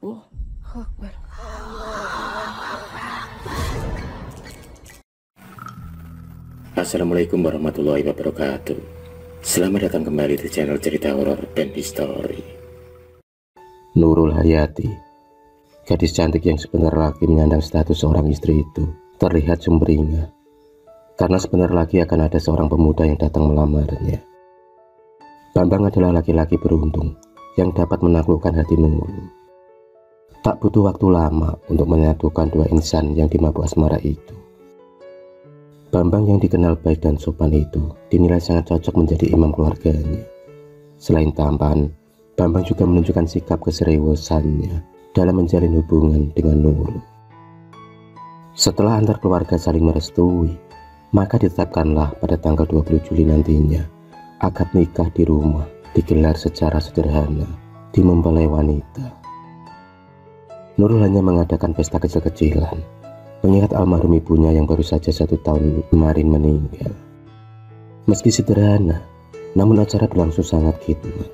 Oh, Akbar. Assalamualaikum warahmatullahi wabarakatuh. Selamat datang kembali di channel cerita horor dan history. Nurul Hayati, gadis cantik yang sebentar lagi menyandang status seorang istri itu, terlihat sumringah karena sebentar lagi akan ada seorang pemuda yang datang melamarnya. Bambang adalah laki-laki beruntung yang dapat menaklukkan hati Nurul. Tak butuh waktu lama untuk menyatukan dua insan yang dimabuk asmara itu. Bambang yang dikenal baik dan sopan itu dinilai sangat cocok menjadi imam keluarganya. Selain tampan, Bambang juga menunjukkan sikap keseriusannya dalam menjalin hubungan dengan Nurul. Setelah antar keluarga saling merestui, maka ditetapkanlah pada tanggal 20 Juli nantinya akad nikah di rumah digelar secara sederhana di mempelai wanita. Nurul hanya mengadakan pesta kecil-kecilan mengingat almarhum ibunya yang baru saja 1 tahun kemarin meninggal. Meski sederhana, namun acara berlangsung sangat khidmat.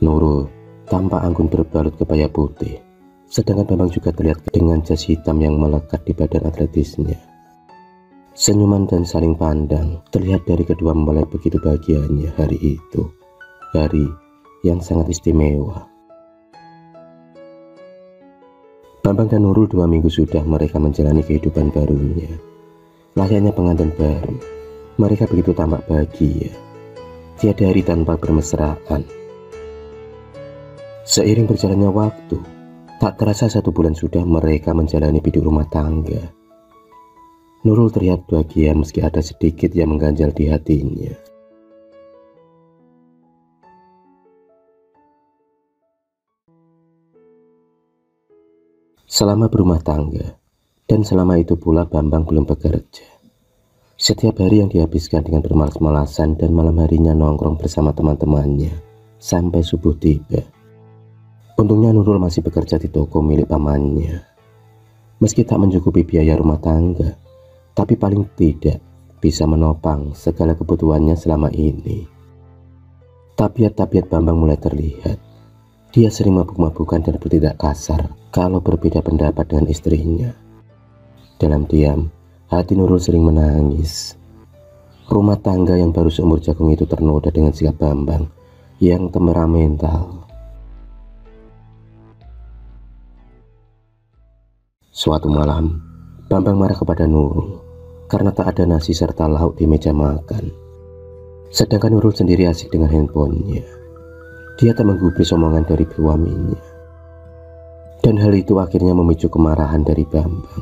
Nurul tampak anggun berbalut kebaya putih, sedangkan Bambang juga terlihat dengan jas hitam yang melekat di badan atletisnya. Senyuman dan saling pandang terlihat dari kedua mempelai begitu bahagianya hari itu, hari yang sangat istimewa. Bambang dan Nurul 2 minggu sudah mereka menjalani kehidupan barunya. Layaknya pengantin baru, mereka begitu tampak bahagia. Tiada hari tanpa bermesraan. Seiring berjalannya waktu, tak terasa 1 bulan sudah mereka menjalani hidup rumah tangga. Nurul terlihat bahagia meski ada sedikit yang mengganjal di hatinya. Selama berumah tangga, dan selama itu pula Bambang belum bekerja. Setiap hari yang dihabiskan dengan bermalas-malasan dan malam harinya nongkrong bersama teman-temannya sampai subuh tiba. Untungnya Nurul masih bekerja di toko milik pamannya. Meski tak mencukupi biaya rumah tangga, tapi paling tidak bisa menopang segala kebutuhannya selama ini. Tabiat-tabiat Bambang mulai terlihat. Dia sering mabuk-mabukan dan bertindak kasar kalau berbeda pendapat dengan istrinya. Dalam diam, hati Nurul sering menangis. Rumah tangga yang baru seumur jagung itu ternoda dengan sikap Bambang yang temperamental. Suatu malam, Bambang marah kepada Nurul karena tak ada nasi serta lauk di meja makan. Sedangkan Nurul sendiri asik dengan handphonenya. Dia tak menggubris omongan dari suaminya. Dan hal itu akhirnya memicu kemarahan dari Bambang.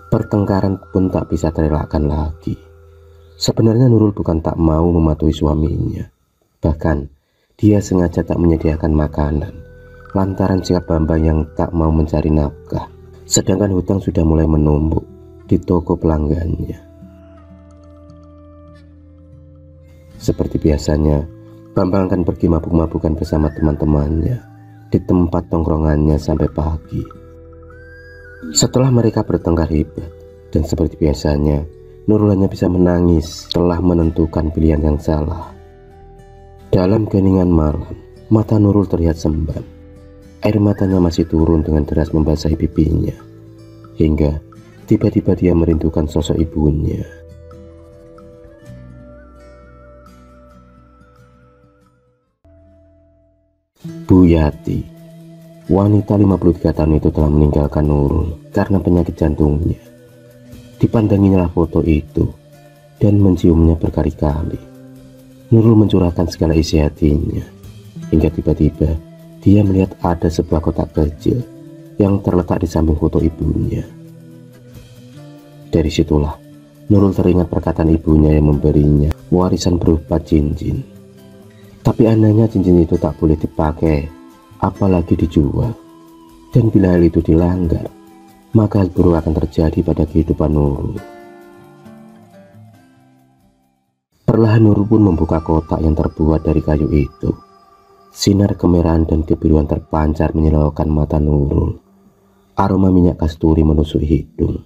Pertengkaran pun tak bisa terelakkan lagi. Sebenarnya Nurul bukan tak mau mematuhi suaminya. Bahkan dia sengaja tak menyediakan makanan lantaran sikap Bambang yang tak mau mencari nafkah. Sedangkan hutang sudah mulai menumpuk di toko pelanggannya. Seperti biasanya, Bambang akan pergi mabuk-mabukan bersama teman-temannya di tempat tongkrongannya sampai pagi. Setelah mereka bertengkar hebat, dan seperti biasanya, Nurul hanya bisa menangis setelah menentukan pilihan yang salah. Dalam keheningan malam, mata Nurul terlihat sembam. Air matanya masih turun dengan deras membasahi pipinya, hingga tiba-tiba dia merindukan sosok ibunya. Bu Yati, wanita 53 tahun itu telah meninggalkan Nurul karena penyakit jantungnya. Dipandanginya foto itu dan menciumnya berkali-kali. Nurul mencurahkan segala isi hatinya, hingga tiba-tiba dia melihat ada sebuah kotak kecil yang terletak di samping foto ibunya. Dari situlah Nurul teringat perkataan ibunya yang memberinya warisan berupa cincin. Tapi anehnya cincin itu tak boleh dipakai, apalagi dijual. Dan bila hal itu dilanggar, maka hal buruk akan terjadi pada kehidupan Nurul. Perlahan Nurul pun membuka kotak yang terbuat dari kayu itu. Sinar kemerahan dan kebiruan terpancar menyilaukan mata Nurul. Aroma minyak kasturi menusuk hidung.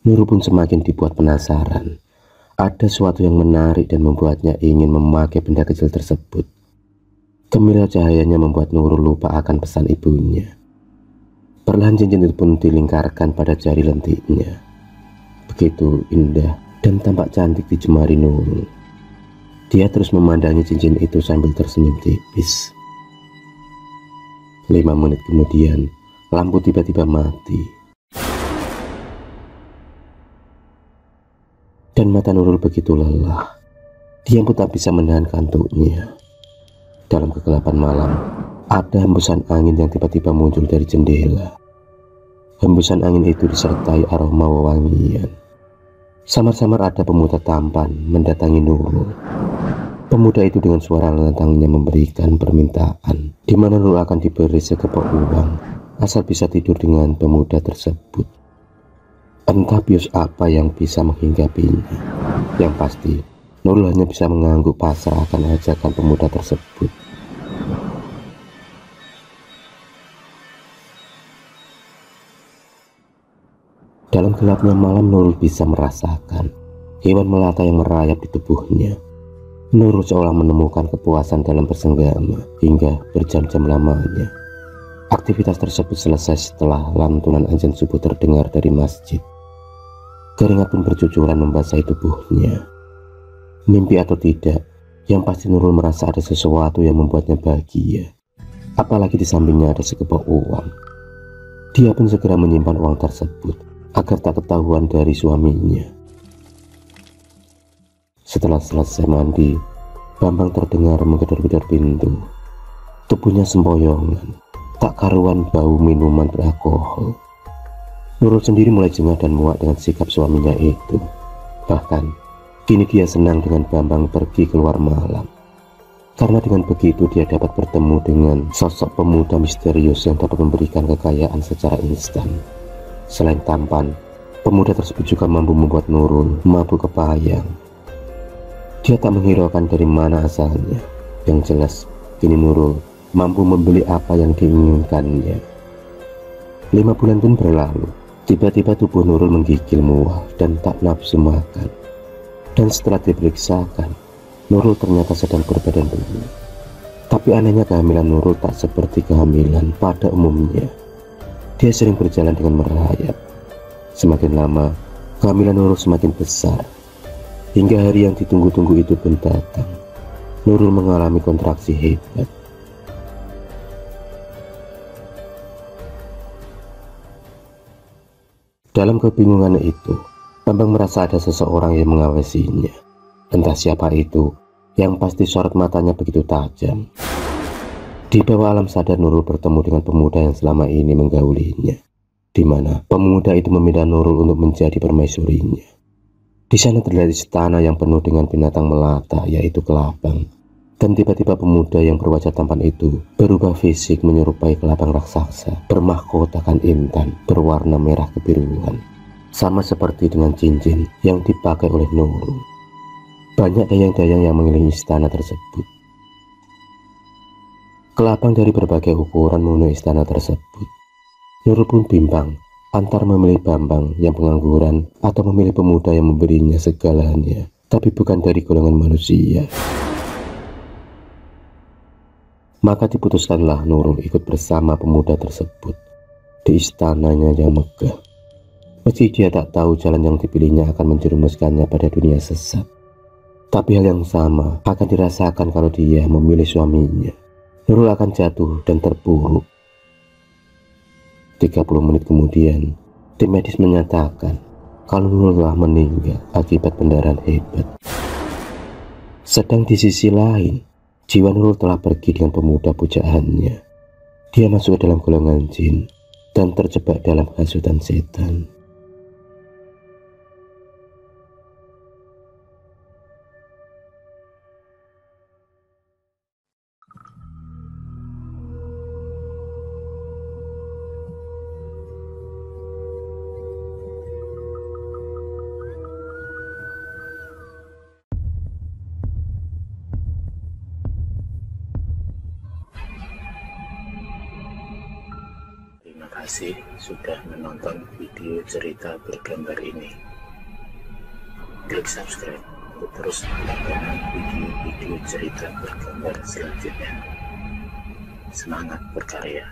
Nurul pun semakin dibuat penasaran. Ada sesuatu yang menarik dan membuatnya ingin memakai benda kecil tersebut. Gemilau cahayanya membuat Nurul lupa akan pesan ibunya. Perlahan cincin itu pun dilingkarkan pada jari lentiknya. Begitu indah dan tampak cantik di jemari Nurul. Dia terus memandangi cincin itu sambil tersenyum tipis. 5 menit kemudian, lampu tiba-tiba mati. Dan mata Nurul begitu lelah, dia pun tak bisa menahan kantuknya. Dalam kegelapan malam, ada hembusan angin yang tiba-tiba muncul dari jendela. Hembusan angin itu disertai aroma wewangian. Samar-samar ada pemuda tampan mendatangi Nurul. Pemuda itu dengan suara lantangnya memberikan permintaan, di mana Nurul akan diberi sekepok uang asal bisa tidur dengan pemuda tersebut. Entah bius apa yang bisa menghinggapinya. Yang pasti, Nurul hanya bisa mengangguk pasrah akan ajakan pemuda tersebut. Dalam gelapnya malam, Nurul bisa merasakan hewan melata yang merayap di tubuhnya. Nurul seolah menemukan kepuasan dalam bersenggama hingga berjam-jam lamanya. Aktivitas tersebut selesai setelah lantunan azan subuh terdengar dari masjid. Keringat pun bercucuran membasahi tubuhnya. Mimpi atau tidak, yang pasti Nurul merasa ada sesuatu yang membuatnya bahagia. Apalagi di sampingnya ada sekepok uang. Dia pun segera menyimpan uang tersebut agar tak ketahuan dari suaminya. Setelah selesai mandi, Bambang terdengar menggedor-gedor pintu. Tubuhnya sempoyongan, tak karuan bau minuman beralkohol. Nurul sendiri mulai jengah dan muak dengan sikap suaminya itu. Bahkan, kini dia senang dengan Bambang pergi keluar malam. Karena dengan begitu dia dapat bertemu dengan sosok pemuda misterius yang dapat memberikan kekayaan secara instan. Selain tampan, pemuda tersebut juga mampu membuat Nurul mabuk kepayang. Dia tak menghiraukan dari mana asalnya. Yang jelas, kini Nurul mampu membeli apa yang diinginkannya. 5 bulan pun berlalu. Tiba-tiba tubuh Nurul menggigil mual dan tak nafsu makan. Dan setelah diperiksakan, Nurul ternyata sedang berbadan tinggi. Tapi anehnya kehamilan Nurul tak seperti kehamilan pada umumnya. Dia sering berjalan dengan merayap. Semakin lama, kehamilan Nurul semakin besar. Hingga hari yang ditunggu-tunggu itu pun datang. Nurul mengalami kontraksi hebat. Dalam kebingungan itu, Bambang merasa ada seseorang yang mengawasinya. Entah siapa itu, yang pasti sorot matanya begitu tajam. Di bawah alam sadar Nurul bertemu dengan pemuda yang selama ini menggaulinya, di mana pemuda itu meminta Nurul untuk menjadi permaisurinya. Di sana terlihat istana yang penuh dengan binatang melata, yaitu kelabang. Dan tiba-tiba pemuda yang berwajah tampan itu berubah fisik menyerupai kelabang raksasa, bermahkotakan intan berwarna merah kebiruan, sama seperti dengan cincin yang dipakai oleh Nurul. Banyak dayang-dayang yang mengelilingi istana tersebut. Kelabang dari berbagai ukuran memenuhi istana tersebut. Nurul pun bimbang antara memilih Bambang yang pengangguran atau memilih pemuda yang memberinya segalanya, tapi bukan dari golongan manusia. Maka diputuskanlah Nurul ikut bersama pemuda tersebut di istananya yang megah. Meski dia tak tahu jalan yang dipilihnya akan menjerumuskannya pada dunia sesat, tapi hal yang sama akan dirasakan kalau dia memilih suaminya. Nurul akan jatuh dan terpuruk. 30 menit kemudian, tim medis menyatakan kalau Nurul telah meninggal akibat pendarahan hebat. Sedang di sisi lain, jiwa Nurul telah pergi dengan pemuda pujaannya. Dia masuk ke dalam golongan jin dan terjebak dalam hasutan setan. Terima kasih sudah menonton video cerita bergambar ini. Klik subscribe untuk terus mendapatkan video-video cerita bergambar selanjutnya. Semangat berkarya.